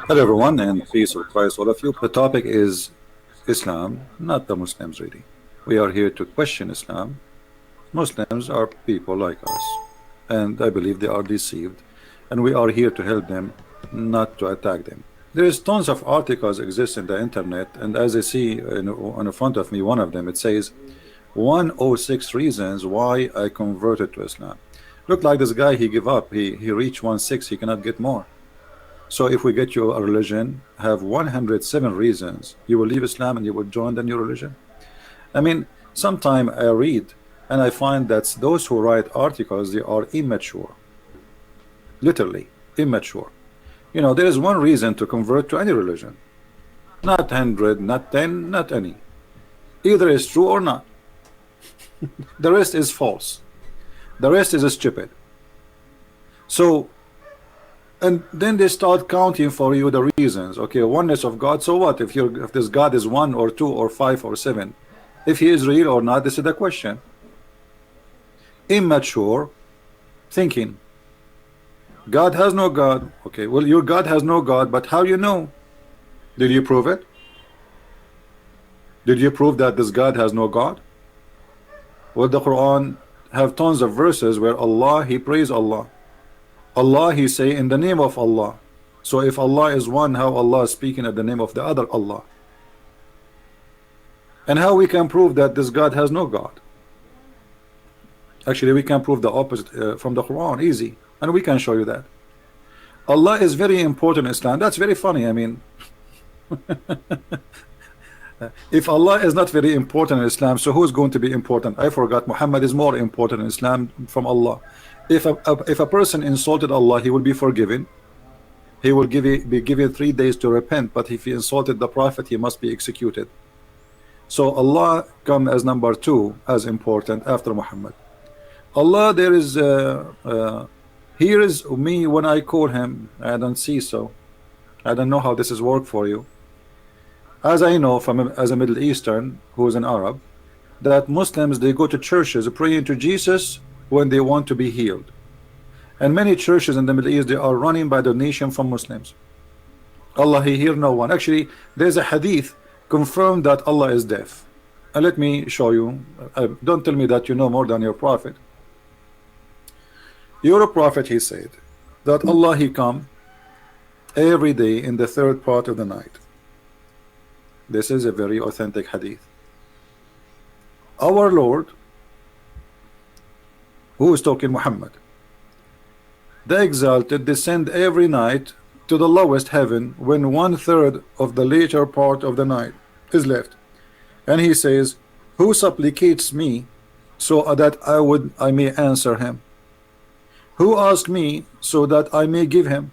Hello everyone, and peace of Christ all of you. The topic is Islam, not the Muslims really. We are here to question Islam. Muslims are people like us, and I believe they are deceived, and we are here to help them, not to attack them. There is tons of articles exist in the internet, and as I see on the front of me, one of them, it says 106 reasons why I converted to Islam. Look like this guy, he give up, he reached 106, he cannot get more. So if we get you a religion, have 107 reasons you will leave Islam and you will join the new religion. I mean, sometime I read and I find that those who write articles, they are immature, literally immature. You know, there is one reason to convert to any religion, not 100, not 10, not any. Either is true or not. The rest is false. The rest is stupid. So, and then they start counting for you the reasons. Okay, oneness of God. So what if this God is 1 or 2 or 5 or 7? If he is real or not, this is the question. Immature thinking. God has no God. Okay, well, your God has no God, but how you know? Did you prove it? Did you prove that this God has no God? Well, the Quran have tons of verses where Allah, he praise Allah. Allah, he say in the name of Allah. So if Allah is one, how Allah is speaking at the name of the other Allah? And how we can prove that this God has no God? Actually, we can prove the opposite from the Quran, easy, and we can show you that. Allah is very important in Islam. That's very funny. I mean, if Allah is not very important in Islam, so who's going to be important? I forgot. Muhammad is more important in Islam from Allah. If a person insulted Allah, he will be forgiven. He will be given 3 days to repent. But if he insulted the Prophet, he must be executed. So Allah come as number 2 as important after Muhammad. Allah, there is here is me when I call him. I don't see, so I don't know how this is work for you. As I know from as a Middle Eastern who is an Arab, that Muslims, they go to churches praying to Jesus when they want to be healed. And many churches in the Middle East, they are running by donation from Muslims. Allah, he hear no one. Actually, there's a hadith confirmed that Allah is deaf. And let me show you. Don't tell me that you know more than your prophet. Your prophet, he said that Allah, he come every day in the 3rd part of the night. This is a very authentic hadith. Our Lord, who is talking, Muhammad, the exalted, descend every night to the lowest heaven when 1/3 of the later part of the night is left, and he says, who supplicates me so that I may answer him? Who asks me so that I may give him?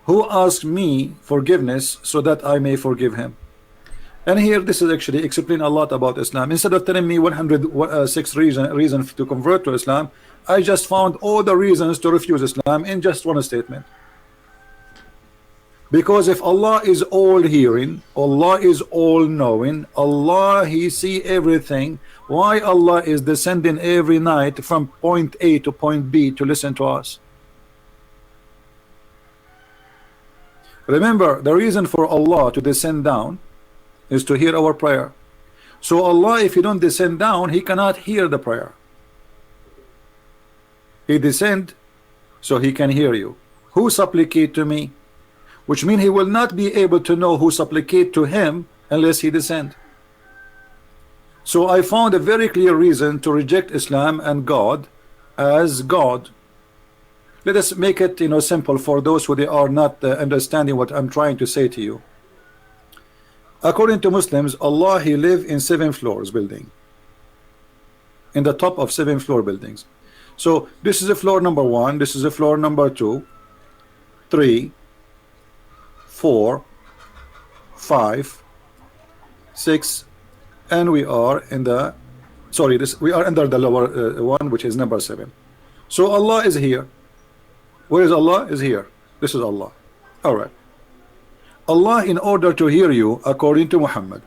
Who asks me forgiveness so that I may forgive him? And here, this is actually explain a lot about Islam. Instead of telling me 106 reasons to convert to Islam, I just found all the reasons to refuse Islam in just one statement. Because if Allah is all hearing, Allah is all knowing, Allah, he see everything, why Allah is descending every night from point A to point B to listen to us? Remember, the reason for Allah to descend down is to hear our prayer. So Allah, if he don't descend down, he cannot hear the prayer. He descend so he can hear you. Who supplicate to me? Which means he will not be able to know who supplicate to him unless he descend. So I found a very clear reason to reject Islam and God as God. Let us make it, you know, simple for those who they are not understanding what I'm trying to say to you. According to Muslims, Allah, he live in 7 floors building, in the top of 7 floor buildings. So this is a floor number 1, this is a floor number 2, 3, 4, 5, 6, and we are in the we are under the lower one, which is number 7. So Allah is here. Where is Allah? Is here. This is Allah. All right. Allah, in order to hear you, according to Muhammad,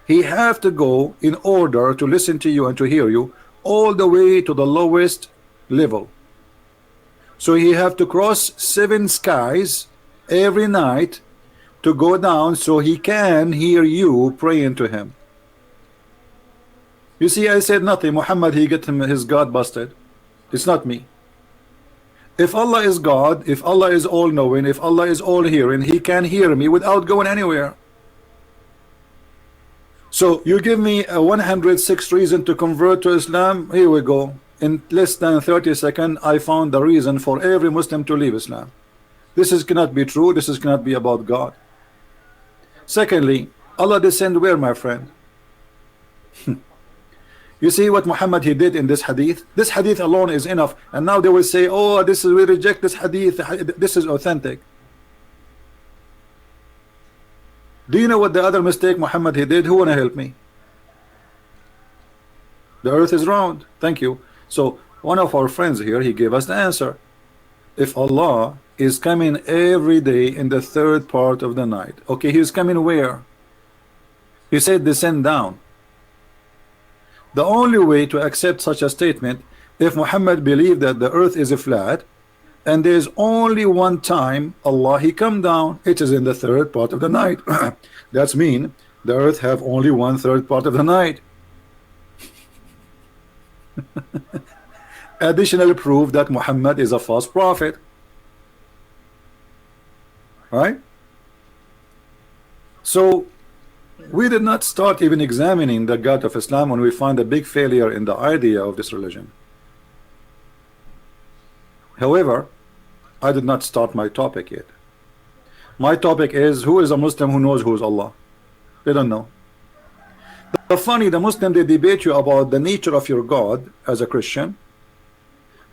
he have to go in order to listen to you and to hear you all the way to the lowest level. So he have to cross 7 skies every night to go down so he can hear you praying to him. You see, I said nothing. Muhammad, he get him his God busted. It's not me. If Allah is God, if Allah is all-knowing, if Allah is all-hearing, he can hear me without going anywhere. So you give me a 106 reason to convert to Islam. Here we go. In less than 30 seconds, I found the reason for every Muslim to leave Islam. This cannot be true. This cannot be about God. Secondly, Allah descend where, my friend? You see what Muhammad he did in this hadith? This hadith alone is enough. And now they will say, oh, this is, we reject this hadith. This is authentic. Do you know what the other mistake Muhammad he did? Who wanna help me? The earth is round. Thank you. So one of our friends here, he gave us the answer. If Allah is coming every day in the 3rd part of the night, okay, he is coming where? He said descend down. The only way to accept such a statement, if Muhammad believed that the earth is flat and there is only one time Allah he come down, it is in the 3rd part of the night. That's mean the earth have only 1/3 part of the night. Additional proof that Muhammad is a false prophet. Right? So we did not start even examining the God of Islam when we found a big failure in the idea of this religion. However, I did not start my topic yet. My topic is, who is a Muslim who knows who is Allah? They don't know. The funny, the Muslim, they debate you about the nature of your God as a Christian,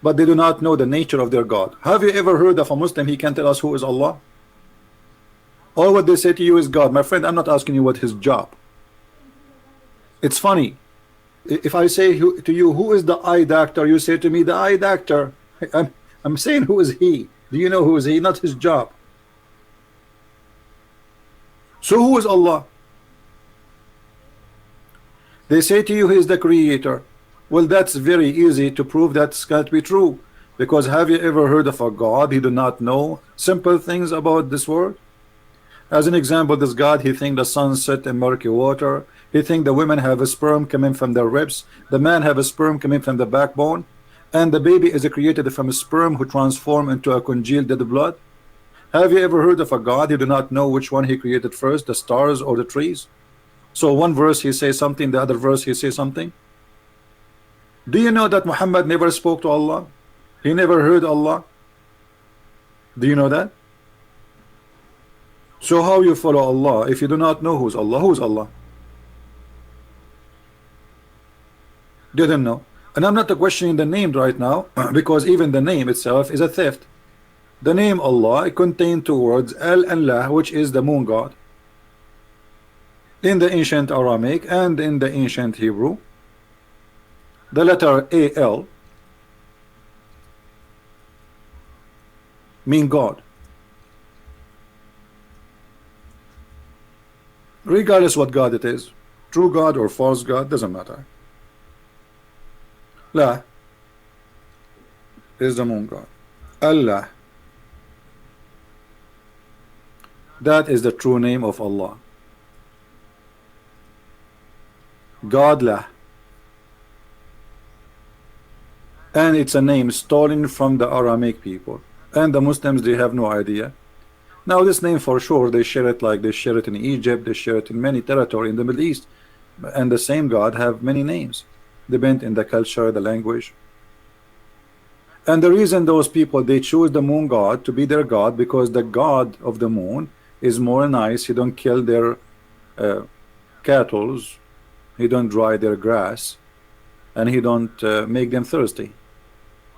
but they do not know the nature of their God. Have you ever heard of a Muslim, he can tell us who is Allah? All what they say to you is God. My friend, I'm not asking you what his job. It's funny. If I say to you, who is the eye doctor? You say to me, the eye doctor. I'm saying, who is he? Do you know who is he? Not his job. So who is Allah? They say to you, he is the creator. Well, that's very easy to prove that can't be true. Because have you ever heard of a God? He do not know simple things about this world. As an example, this God, he think the sun set in murky water. He think the women have a sperm coming from their ribs. The man have a sperm coming from the backbone. And the baby is created from a sperm who transform into a congealed dead blood. Have you ever heard of a God? He do not know which one he created first, the stars or the trees. So one verse he says something, the other verse he says something. Do you know that Muhammad never spoke to Allah? He never heard Allah. Do you know that? So how you follow Allah if you do not know who's Allah? Who's Allah? Didn't know. And I'm not questioning the name right now, because even the name itself is a theft. The name Allah contains 2 words, Al and La, which is the moon god. In the ancient Aramaic and in the ancient Hebrew, the letter Al mean God. Regardless what God it is, true God or false God, doesn't matter. La is the moon god. Allah, that is the true name of Allah. God La, and it's a name stolen from the Aramaic people, and the Muslims, they have no idea. Now this name for sure they share it, like they share it in Egypt, they share it in many territory in the Middle East, and the same God have many names, depend in the culture, the language. And the reason those people, they choose the moon god to be their god, because the god of the moon is more nice. He don't kill their cattle, he don't dry their grass, and he don't make them thirsty,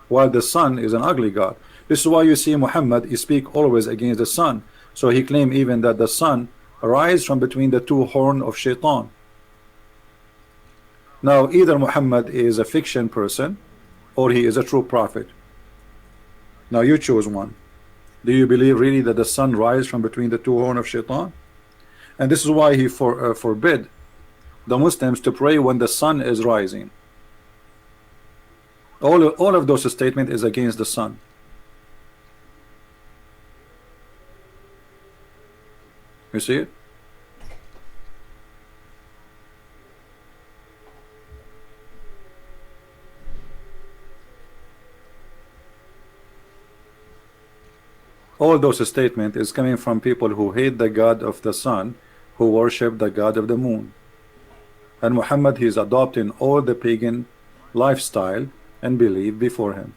while the sun is an ugly god. This is why you see Muhammad, he speak always against the sun. So he claim even that the sun arise from between the 2 horns of Shaitan. Now either Muhammad is a fiction person or he is a true prophet. Now you choose one. Do you believe really that the sun rise from between the 2 horns of Shaitan? And this is why he forbid the Muslims to pray when the sun is rising. All of those statements is against the sun. You see it? All those statements is coming from people who hate the God of the sun, who worship the God of the moon. And Muhammad, he is adopting all the pagan lifestyle and belief before him.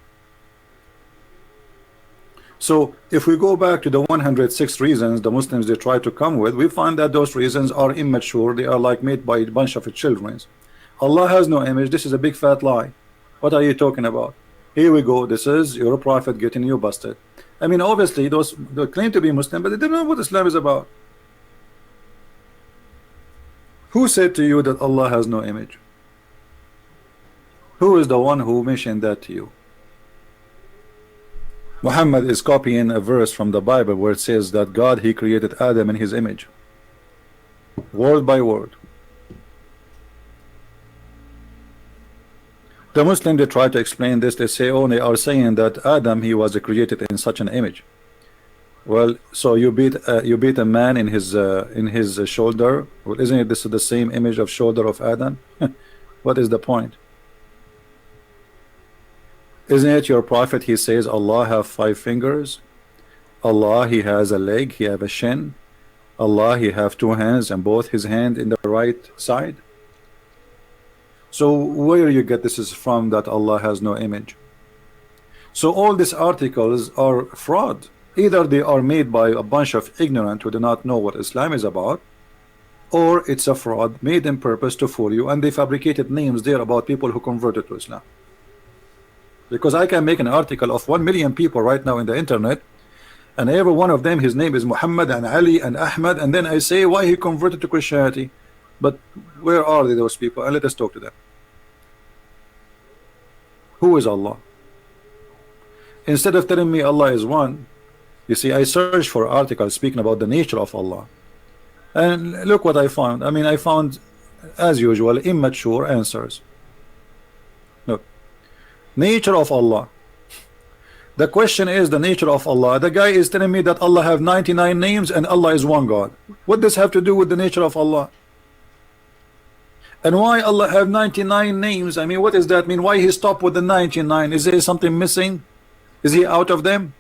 So if we go back to the 106 reasons the Muslims they try to come with, we find that those reasons are immature. They are like made by a bunch of children. Allah has no image. This is a big fat lie. What are you talking about? Here we go. This is your prophet getting you busted. I mean, obviously those they claim to be Muslim, but they don't know what Islam is about. Who said to you that Allah has no image? Who is the one who mentioned that to you? Muhammad is copying a verse from the Bible where it says that God, he created Adam in his image, word by word. The Muslims, they try to explain this. They say, oh, they are saying that Adam, he was created in such an image. Well, so you beat a man in his shoulder. Well, isn't it this is the same image of shoulder of Adam? What is the point? Isn't it your prophet? He says Allah have 5 fingers. Allah, he has a leg. He have a shin. Allah, he have 2 hands and both his hand in the right side. So where you get this is from that Allah has no image? So all these articles are fraud. Either they are made by a bunch of ignorant who do not know what Islam is about, or it's a fraud made in purpose to fool you, and they fabricated names there about people who converted to Islam. Because I can make an article of 1 million people right now in the internet, and every one of them, his name is Muhammad and Ali and Ahmad, and then I say why he converted to Christianity. But where are they, those people? And let us talk to them. Who is Allah? Instead of telling me Allah is one, you see, I searched for articles speaking about the nature of Allah, and look what I found. I mean, I found, as usual, immature answers. Look, nature of Allah. The question is the nature of Allah. The guy is telling me that Allah have 99 names and Allah is one God. What does have to do with the nature of Allah? And why Allah have 99 names? I mean, what does that mean? Why he stopped with the 99? Is there something missing? Is he out of them?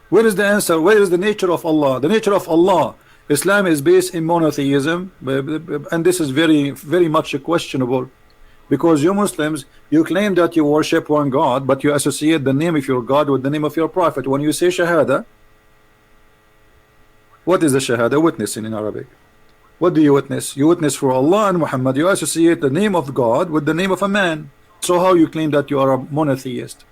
Where is the answer? Where is the nature of Allah? The nature of Allah. Islam is based in monotheism, and this is very, very much questionable, because you Muslims, you claim that you worship one God, but you associate the name of your God with the name of your prophet. When you say Shahada, what is the Shahada? Witnessing in Arabic. What do you witness? You witness for Allah and Muhammad. You associate the name of God with the name of a man. So how you claim that you are a monotheist?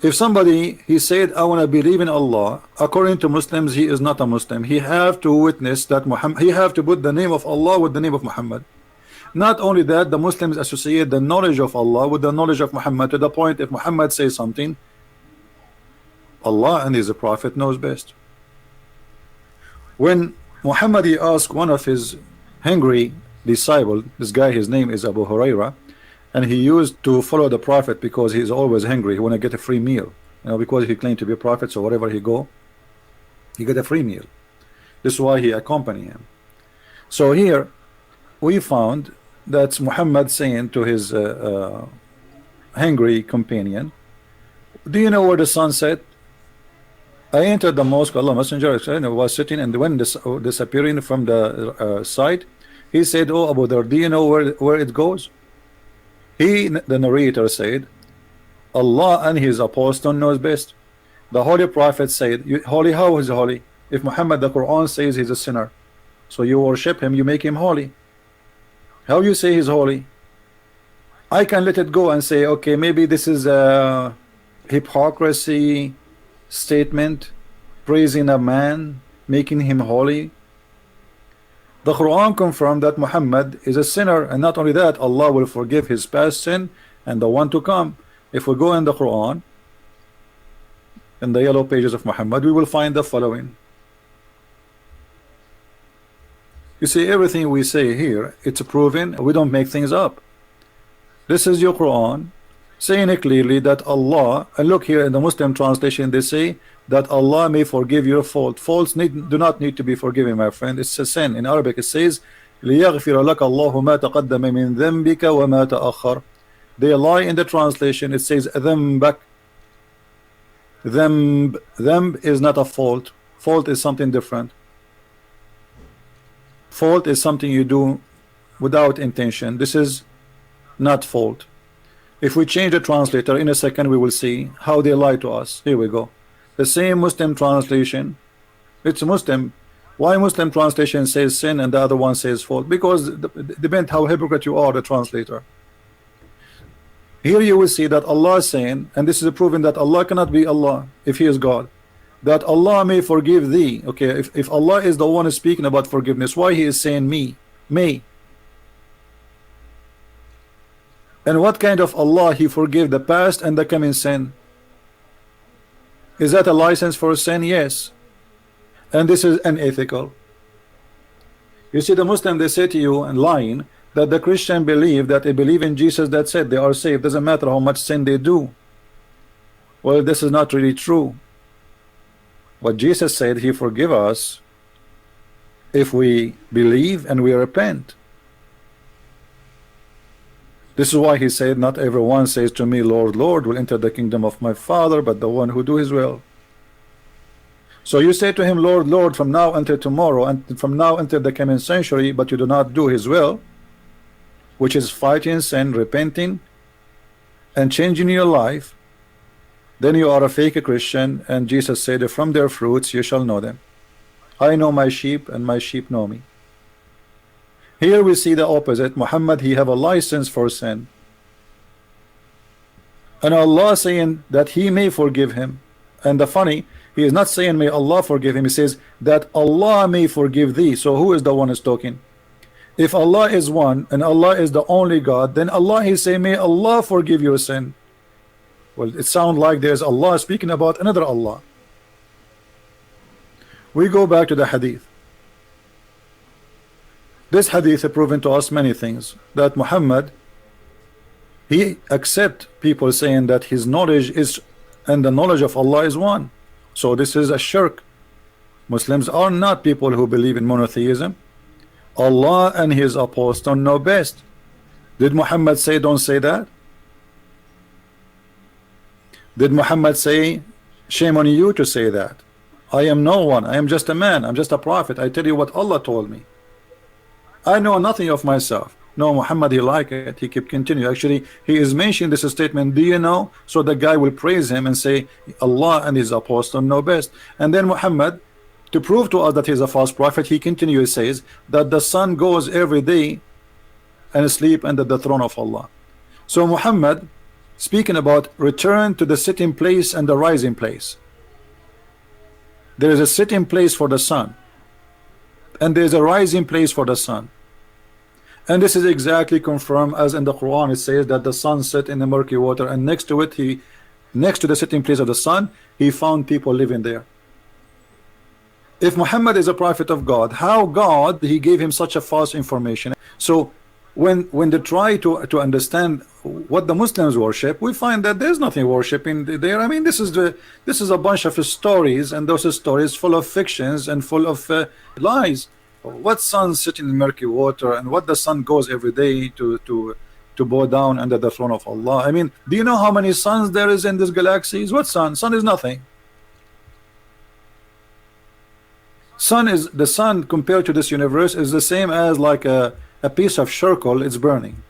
If somebody, he said, I want to believe in Allah, according to Muslims, he is not a Muslim. He have to witness that Muhammad, he have to put the name of Allah with the name of Muhammad. Not only that, the Muslims associate the knowledge of Allah with the knowledge of Muhammad, to the point if Muhammad says something, Allah and his prophet knows best. When Muhammad he asked one of his hungry disciple, this guy, his name is Abu Huraira, and he used to follow the prophet because he's always hungry. He want to get a free meal, you know, because he claimed to be a prophet. So wherever he go, he get a free meal. This is why he accompany him. So here we found that Muhammad saying to his hungry companion, do you know where the sun set? I entered the mosque. Allah Messenger was sitting, and when disappearing from the side, he said, oh Abu Dhar, do you know where it goes? He, the narrator, said, Allah and his apostle knows best. The holy prophet said, holy, how is holy? If Muhammad, the Quran says he's a sinner, so you worship him, you make him holy. How you say he's holy? I can let it go and say, okay, maybe this is a hypocrisy statement, praising a man, making him holy. The Quran confirmed that Muhammad is a sinner, and not only that, Allah will forgive his past sin and the one to come. If we go in the Quran, in the yellow pages of Muhammad, we will find the following. You see, everything we say here, it's proven. We don't make things up. This is your Quran saying it clearly that Allah, and look here in the Muslim translation, they say that Allah may forgive your fault. Faults do not need to be forgiven, my friend. It's a sin. In Arabic it says لِيَغْفِرَ لَكَ اللَّهُ مَا تَقَدَّمَ مِنْ ذَنْبِكَ وَمَا تَأَخَّرَ. They lie in the translation. It says ذنبك. Dhanb is not a fault. Fault is something different. Fault is something you do without intention. This is not fault. If we change the translator in a second, we will see how they lie to us. Here we go. The same Muslim translation. It's Muslim. Why Muslim translation says sin and the other one says fault? Because it depends how hypocrite you are, the translator. Here you will see that Allah is saying, and this is proving that Allah cannot be Allah if He is God, that Allah may forgive thee. Okay, if Allah is the one speaking about forgiveness, why He is saying me, may? And what kind of Allah He forgive the past and the coming sin? Is that a license for sin? Yes. And this is unethical. You see, the Muslim, they say to you and lying that the Christian believe that they believe in Jesus, that's it, they are saved, doesn't matter how much sin they do. Well, this is not really true. What Jesus said, He forgive us if we believe and we repent. This is why He said, not everyone says to me, Lord, Lord, will enter the kingdom of my Father, but the one who do His will. So you say to Him, Lord, Lord, from now until tomorrow, and from now until the coming century, but you do not do His will, which is fighting sin, repenting, and changing your life, then you are a fake Christian. And Jesus said, from their fruits you shall know them. I know my sheep, and my sheep know me. Here we see the opposite. Muhammad, he have a license for sin, and Allah saying that He may forgive him. And the funny, He is not saying may Allah forgive him, He says that Allah may forgive thee. So who is the one who's talking? If Allah is one and Allah is the only God, then Allah, He say may Allah forgive your sin. Well, it sounds like there's Allah speaking about another Allah. We go back to the hadith. This hadith has proven to us many things, that Muhammad, he accept people saying that his knowledge is, and the knowledge of Allah is one. So this is a shirk. Muslims are not people who believe in monotheism. Allah and His apostle know best. Did Muhammad say don't say that? Did Muhammad say shame on you to say that? I am no one, I am just a man, I'm just a prophet. I tell you what Allah told me. I know nothing of myself. No, Muhammad, he like it. He keep continue. Actually, he is mentioning this statement, do you know? So the guy will praise him and say Allah and His apostle know best. And then Muhammad, to prove to us that he's a false prophet, he continues, says that the sun goes every day and sleep under the throne of Allah. So Muhammad speaking about return to the sitting place and the rising place. There is a sitting place for the sun, and there is a rising place for the sun. And this is exactly confirmed as in the Quran. It says that the sun set in the murky water, and next to it, next to the sitting place of the sun, He found people living there. If Muhammad is a prophet of God, how God He gave him such a false information? So when they try to understand what the Muslims worship, we find that there's nothing worshiping there. I mean, this is a bunch of stories, and those stories full of fictions and full of lies. What sun sitting in murky water, and what the sun goes every day to bow down under the throne of Allah? I mean, do you know how many suns there is in this galaxies? What sun? Sun is nothing. The sun compared to this universe is the same as like a piece of charcoal. It's burning.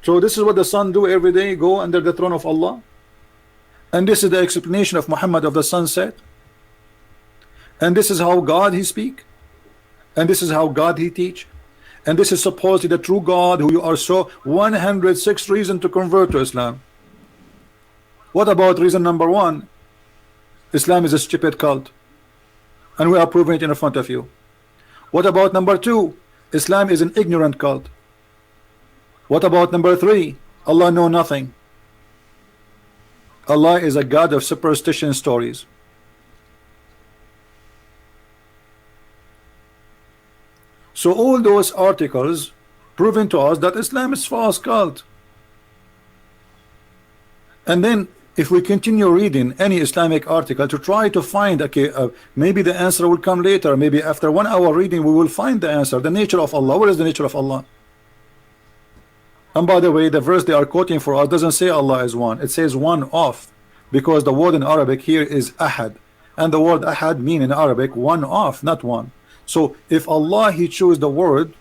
So this is what the sun do every day, go under the throne of Allah. And this is the explanation of Muhammad of the sunset. And this is how God He speak. And this is how God He teach. And this is supposedly the true God, who you are so 106 reason to convert to Islam. What about reason number 1? Islam is a stupid cult, and we are proving it in front of you. What about number 2? Islam is an ignorant cult. What about number 3? Allah know nothing. Allah is a God of superstition stories. So all those articles proving to us that Islam is false cult. And then if we continue reading any Islamic article to try to find, okay, maybe the answer will come later, maybe after 1 hour reading we will find the answer. The nature of Allah. What is the nature of Allah? And by the way, the verse they are quoting for us doesn't say Allah is one. It says one of, because the word in Arabic here is ahad, and the word ahad mean in Arabic one of, not one. So if Allah he chose the word,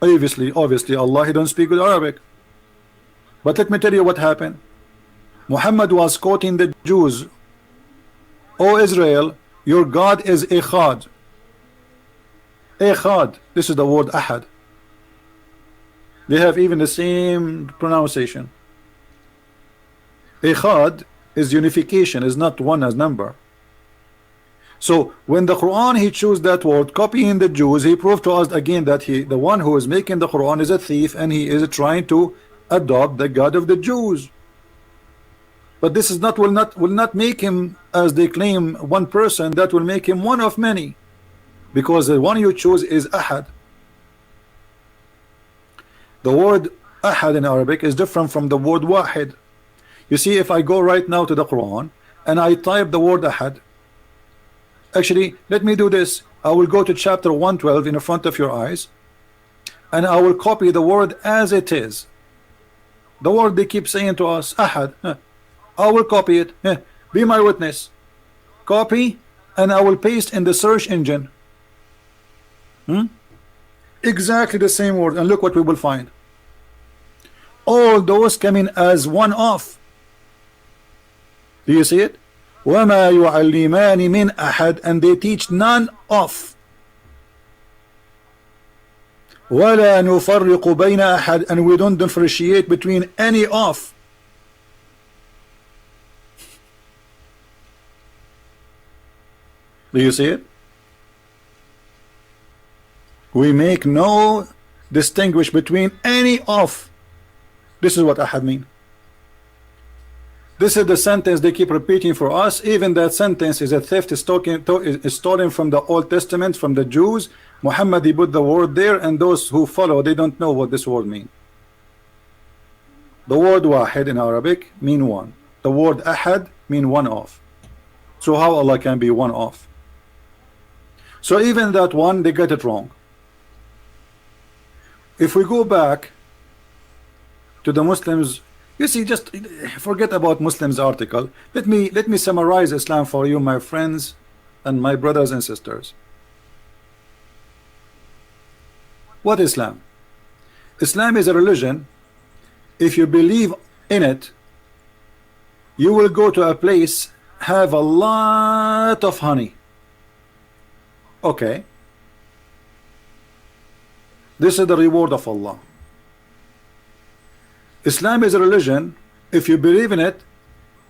obviously Allah he don't speak with Arabic. But let me tell you what happened. Muhammad was quoting the Jews. O Israel, your God is Echad. Echad, this is the word ahad. They have even the same pronunciation. Echad is unification, is not one as number. So when the Quran he chose that word, copying the Jews, he proved to us again that the one who is making the Quran is a thief, and he is trying to adopt the God of the Jews. But this is not will not make him, as they claim, one person. That will make him one of many, because the one you choose is ahad. The word ahad in Arabic is different from the word wahid. You see, if I go right now to the Quran and I type the word ahad, actually let me do this. I will go to chapter 112 in front of your eyes, and I will copy the word as it is. The word they keep saying to us, ahad. I will copy it. Be my witness. Copy, and I will paste in the search engine. Exactly the same word, and look what we will find. All those coming as one of. Do you see it? وَمَا يُعَلِّمَانِ مِنْ أَحَدٍ, and they teach none of. وَلَا نُفَرِّقُ بَيْنَ أَحَدٍ, and we don't differentiate between any of. Do you see it? We make no distinguish between any of. This is what ahad mean. This is the sentence they keep repeating for us. Even that sentence is a theft, is stolen from the Old Testament, from the Jews. Muhammad he put the word there, and those who follow, they don't know what this word mean. The word wahid in Arabic mean one. The word ahad mean one of. So how Allah can be one of? So even that one, they get it wrong. If we go back to the Muslims, you see, just forget about Muslims article. Let me summarize Islam for you, my friends and my brothers and sisters. What is Islam? Islam is a religion. If you believe in it, you will go to a place, have a lot of honey. Okay, this is the reward of Allah. Islam is a religion. If you believe in it,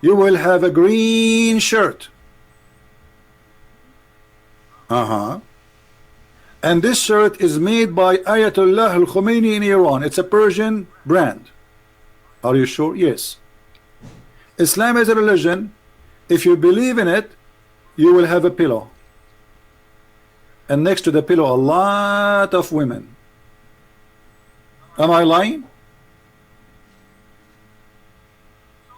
you will have a green shirt. And this shirt is made by Ayatollah al-Khomeini in Iran. It's a Persian brand. Are you sure? Yes. Islam is a religion. If you believe in it, you will have a pillow, and next to the pillow a lot of women. Am I lying?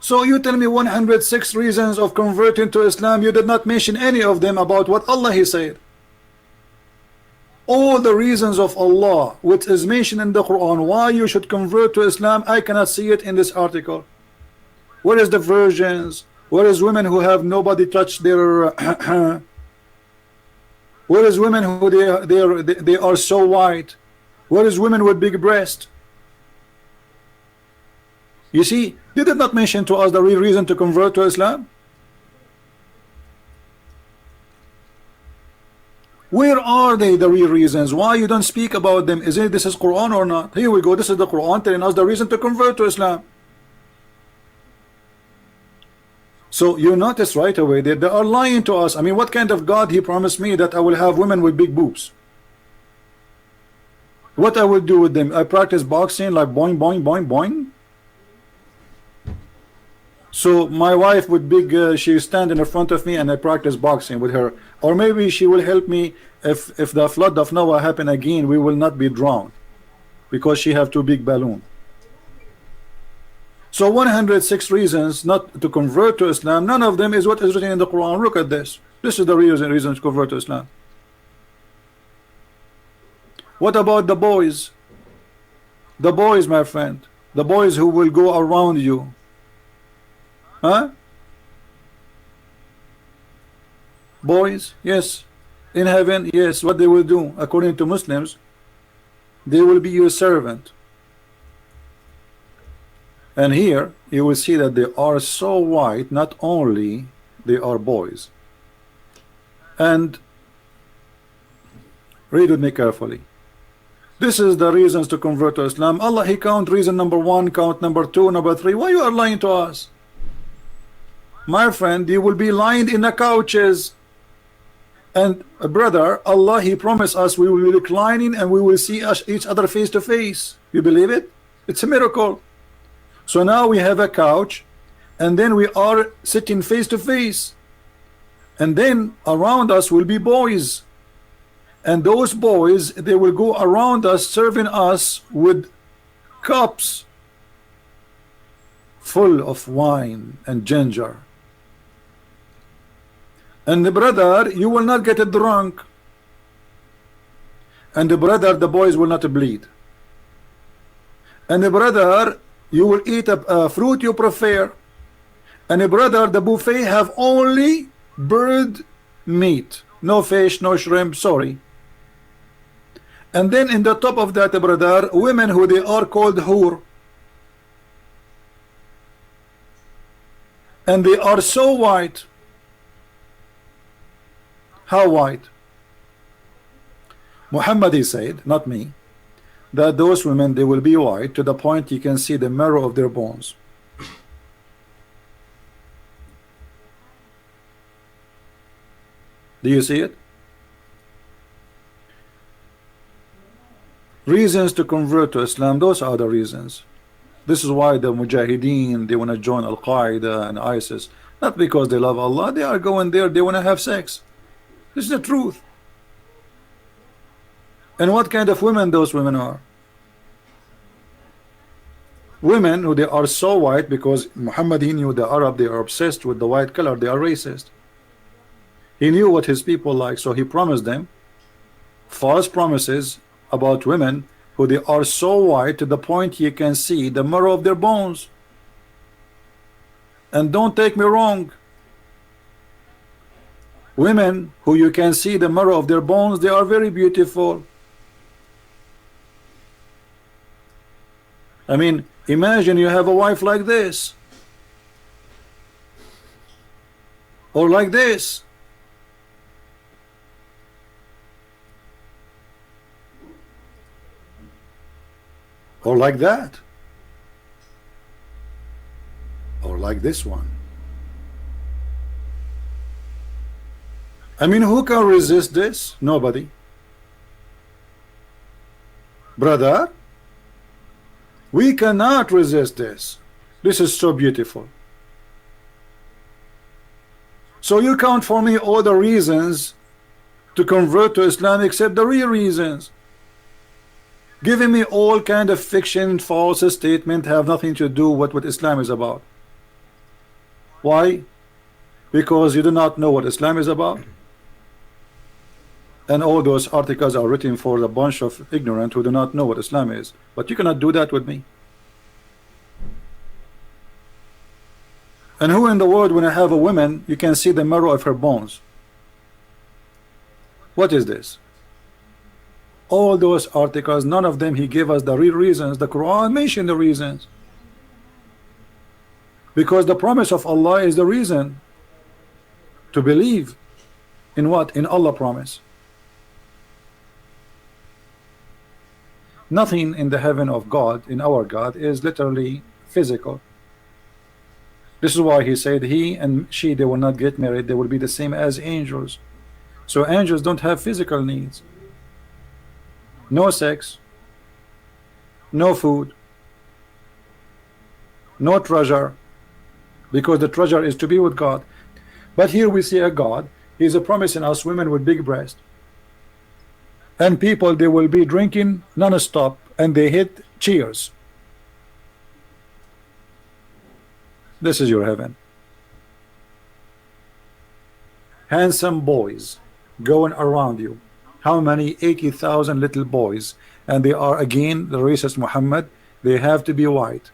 So you tell me 106 reasons of converting to Islam. You did not mention any of them about what Allah he said. All the reasons of Allah which is mentioned in the Quran why you should convert to Islam, I cannot see it in this article. Where is the virgins? Where is women who have nobody touch their where is women who they are so white? Where is women with big breast? You see, they did not mention to us the real reason to convert to Islam. Where are they, the real reasons? Why you don't speak about them? Is it this is Quran or not? Here we go. This is the Quran telling us the reason to convert to Islam. So you notice right away that they are lying to us. I mean, what kind of God he promised me that I will have women with big boobs? What I will do with them? I practice boxing like boing, boing, boing, boing. So my wife with big, she stand in front of me and I practice boxing with her. Or maybe she will help me if the flood of Noah happen again, we will not be drowned because she have too big balloon. So 106 reasons not to convert to Islam, none of them is what is written in the Quran. Look at this. This is the reason to convert to Islam. What about the boys? The boys, my friend, the boys who will go around you, huh? Boys, yes, in heaven, yes. What they will do, according to Muslims, they will be your servant. And here you will see that they are so white, not only they are boys. And read with me carefully. This is the reasons to convert to Islam. Allah, He count reason number 1, count number 2, number 3. Why you are lying to us? My friend, you will be lying in the couches. And brother, Allah, He promised us we will be reclining and we will see each other face to face. You believe it? It's a miracle. So now we have a couch, and then we are sitting face to face, and then around us will be boys, and those boys, they will go around us serving us with cups full of wine and ginger. And the brother, you will not get drunk, and the brother, the boys will not bleed, and the brother, you will eat a fruit you prefer, and a brother, the buffet have only bird meat, no fish, no shrimp, sorry. And then in the top of that, brother, women who they are called hur, and they are so white. How white? Muhammad, he said, not me, that those women, they will be white to the point you can see the marrow of their bones. Do you see it? Reasons to convert to Islam, those are the reasons. This is why the Mujahideen, they want to join Al-Qaeda and ISIS, not because they love Allah. They are going there, they want to have sex. This is the truth. And what kind of women those women are? Women who they are so white, because Muhammad, he knew the Arab, they are obsessed with the white color, they are racist. He knew what his people like, so he promised them false promises about women who they are so white to the point you can see the marrow of their bones. And don't take me wrong, women who you can see the marrow of their bones, they are very beautiful. I mean, imagine you have a wife like this, or like this, or like that, or like this one. I mean, who can resist this? Nobody. Brother, we cannot resist this. This is so beautiful. So you count for me all the reasons to convert to Islam except the real reasons. Giving me all kind of fiction, false statement have nothing to do with what Islam is about. Why? Because you do not know what Islam is about. And all those articles are written for a bunch of ignorant who do not know what Islam is. But you cannot do that with me. And who in the world, when I have a woman, you can see the marrow of her bones? What is this? All those articles, none of them he gave us the real reasons. The Quran mentioned the reasons. Because the promise of Allah is the reason to believe in what? In Allah promise. Nothing in the heaven of God, in our God, is literally physical. This is why he said he and she, they will not get married, they will be the same as angels. So angels don't have physical needs. No sex, no food, no treasure, because the treasure is to be with God. But here we see a God, he is promising us women with big breasts. and people, they will be drinking non-stop, and they hit cheers. This is your heaven. Handsome boys going around you. How many? 80,000 little boys, and they are again the racist Muhammad. They have to be white.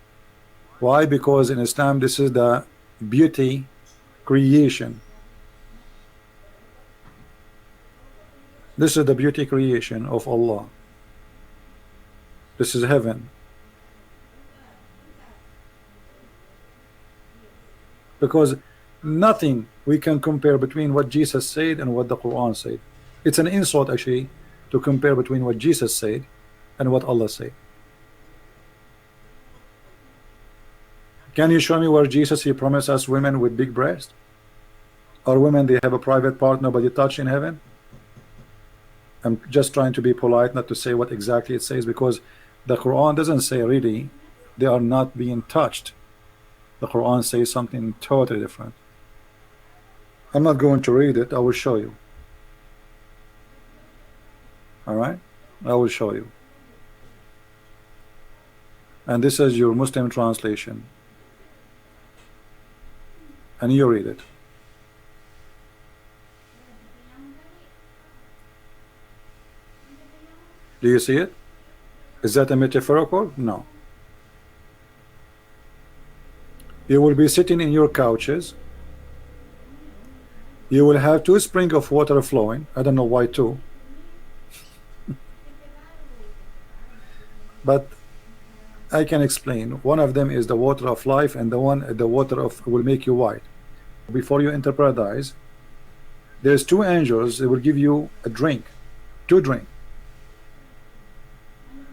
Why? Because in Islam this is the beauty creation. This is the beauty creation of Allah. This is heaven. Because nothing we can compare between what Jesus said and what the Quran said. It's an insult actually to compare between what Jesus said and what Allah said. Can you show me where Jesus he promised us women with big breasts? Or women they have a private part nobody touch in heaven? I'm just trying to be polite, not to say what exactly it says, because the Quran doesn't say really they are not being touched. The Quran says something totally different. I'm not going to read it, I will show you. Alright? I will show you. And this is your Muslim translation. And you read it. Do you see it? Is that a metaphorical? No. You will be sitting in your couches. You will have 2 springs of water flowing. I don't know why 2. But I can explain. One of them is the water of life, and the water of will make you white. Before you enter paradise, there's 2 angels. They will give you a drink, 2 drink,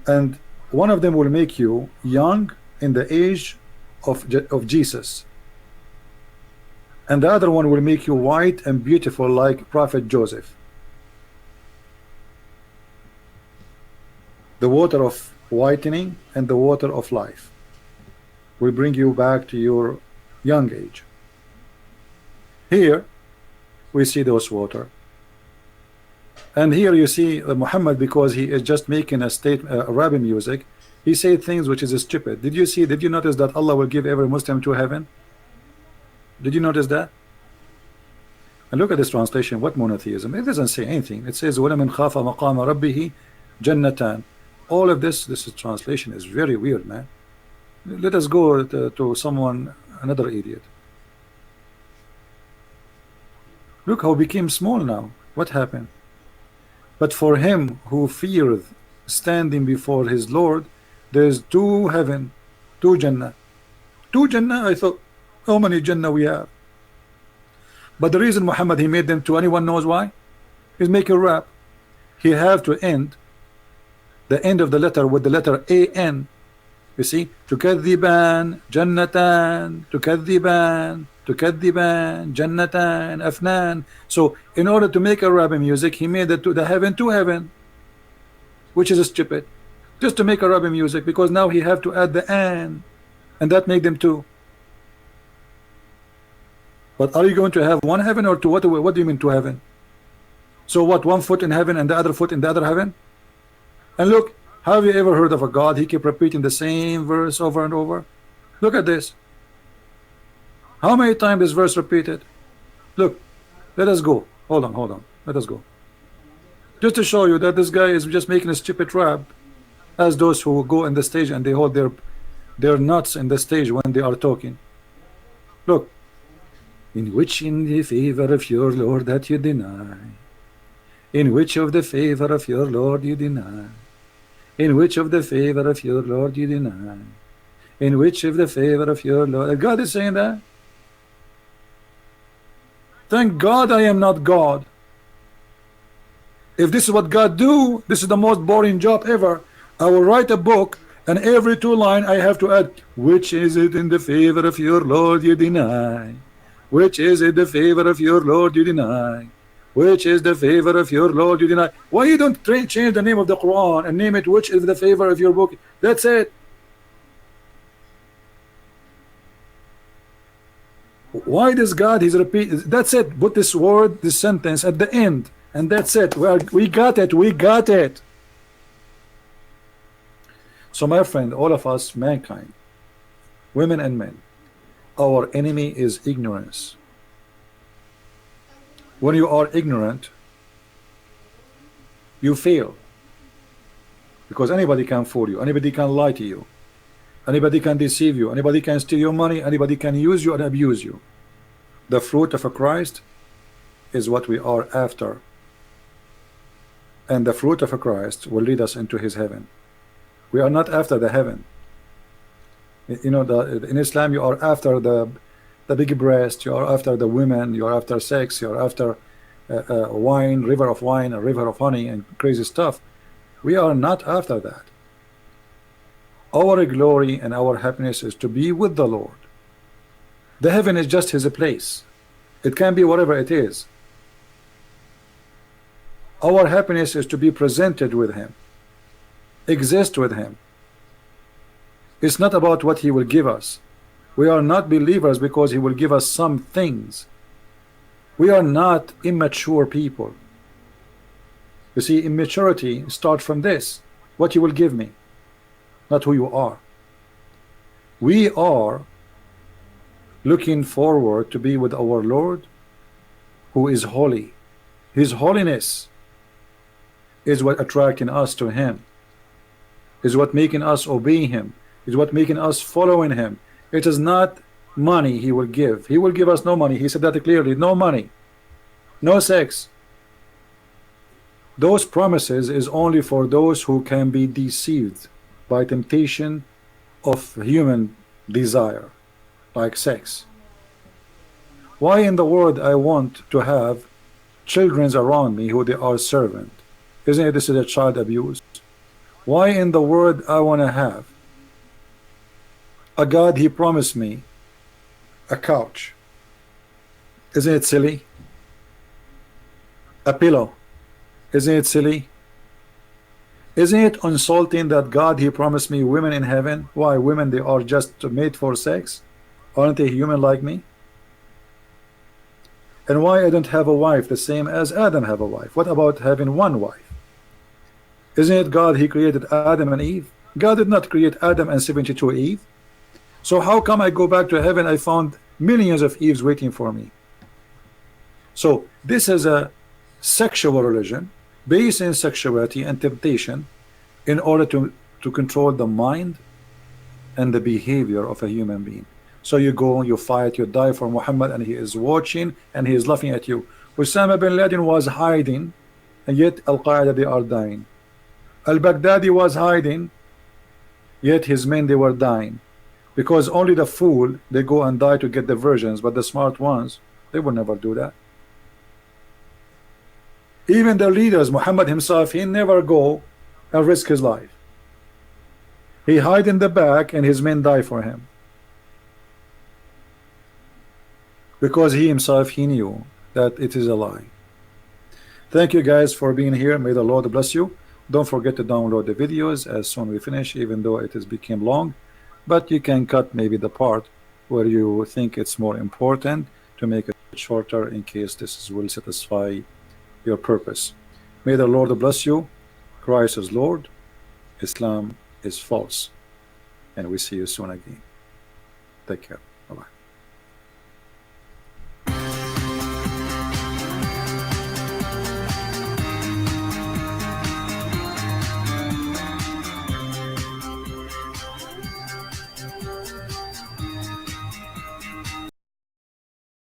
and one of them will make you young in the age of Jesus, and the other one will make you white and beautiful like Prophet Joseph. The water of whitening and the water of life will bring you back to your young age. Here we see those water, and here you see Muhammad, because he is just making a statement, Arabic music. He said things which is stupid. Did you notice that Allah will give every Muslim to heaven? Did you notice that? And look at this translation. What monotheism? It doesn't say anything. It says وَلَمَنْ خَافَ مَقَامَ رَبِّهِ جَنَّتَانِ. All of this translation is very weird, man. Let us go to someone, another idiot. Look how he became small now. What happened? But for him who feareth standing before his Lord, there's 2 heaven, 2 Jannah. 2 Jannah? I thought, how many Jannah we have? But the reason Muhammad he made them 2, anyone knows why? He's making rap. He have to end the end of the letter with the letter A-N. You see? تكذبان جنتان تكذبان تكذبان جنتان أفنان. So in order to make Arabic music, he made the heaven 2 heaven, which is stupid, just to make Arabic music, because now he have to add the an, and that make them 2. But are you going to have 1 heaven or 2? What do you mean 2 heaven? So what, 1 foot in heaven and the other foot in the other heaven? And look, have you ever heard of a God he keep repeating the same verse over and over? Look at this. How many times this verse repeated? Look, let us go. Hold on. Let us go. Just to show you that this guy is just making a stupid rap, as those who go in the stage and they hold their nuts in the stage when they are talking. Look. In which in the favor of your Lord that you deny? In which of the favor of your Lord you deny? In which of the favor of your Lord you deny? In which of the favor of your Lord? God is saying that. Thank God I am not God. If this is what God do, this is the most boring job ever. I will write a book, and every 2 lines I have to add, which is it in the favor of your Lord you deny? Which is it the favor of your Lord you deny? Which is the favor of your Lord you deny? Why you don't change the name of the Quran and name it which is the favor of your book? That's it. Why does God, he's repeat, that's it, put this word, this sentence at the end. And that's it. We got it. We got it. So my friend, all of us, mankind, women and men, our enemy is ignorance. When you are ignorant, you fail. Because anybody can fool you. Anybody can lie to you. Anybody can deceive you. Anybody can steal your money. Anybody can use you and abuse you. The fruit of a Christ is what we are after. And the fruit of a Christ will lead us into his heaven. We are not after the heaven. You know, in Islam you are after the big breast, you are after the women, you are after sex, you are after wine, river of wine, a river of honey and crazy stuff. We are not after that. Our glory and our happiness is to be with the Lord. The heaven is just his place. It can be whatever it is. Our happiness is to be presented with him, exist with him. It's not about what he will give us. We are not believers because he will give us some things. We are not immature people. You see, immaturity starts from this: what you will give me, not who you are. We are looking forward to be with our Lord, who is holy. His holiness is what attracting us to him, is what making us obey him, is what making us following him. It is not money he will give. He will give us no money. He said that clearly. No money, no sex. Those promises is only for those who can be deceived by temptation of human desire, like sex. Why in the world I want to have children around me who they are servant? Isn't it this is a child abuse? Why in the world I want to have a God he promised me a couch? Isn't it silly? A pillow. Isn't it silly? Isn't it insulting that God he promised me women in heaven? Why, women, they are just made for sex? Aren't they human like me? And why I don't have a wife the same as Adam have a wife? What about having one wife? Isn't it God he created Adam and Eve? God did not create Adam and 72 Eve. So how come I go back to heaven, I found millions of Eves waiting for me? So this is a sexual religion based in sexuality and temptation in order to control the mind and the behavior of a human being. So you go, you fight, you die for Muhammad, and he is watching and he is laughing at you. Osama bin Laden was hiding, and yet Al-Qaeda, they are dying. Al-Baghdadi was hiding, yet his men, they were dying. Because only the fool, they go and die to get the virgins, but the smart ones, they will never do that. Even the leaders, Muhammad himself, he never go and risk his life. He hide in the back and his men die for him. Because he himself, he knew that it is a lie. Thank you guys for being here. May the Lord bless you. Don't forget to download the videos as soon as we finish, even though it has become long. But you can cut maybe the part where you think it's more important to make it shorter in case this will satisfy your purpose. May the Lord bless you. Christ is Lord. Islam is false. And we see you soon again. Take care. Bye-bye.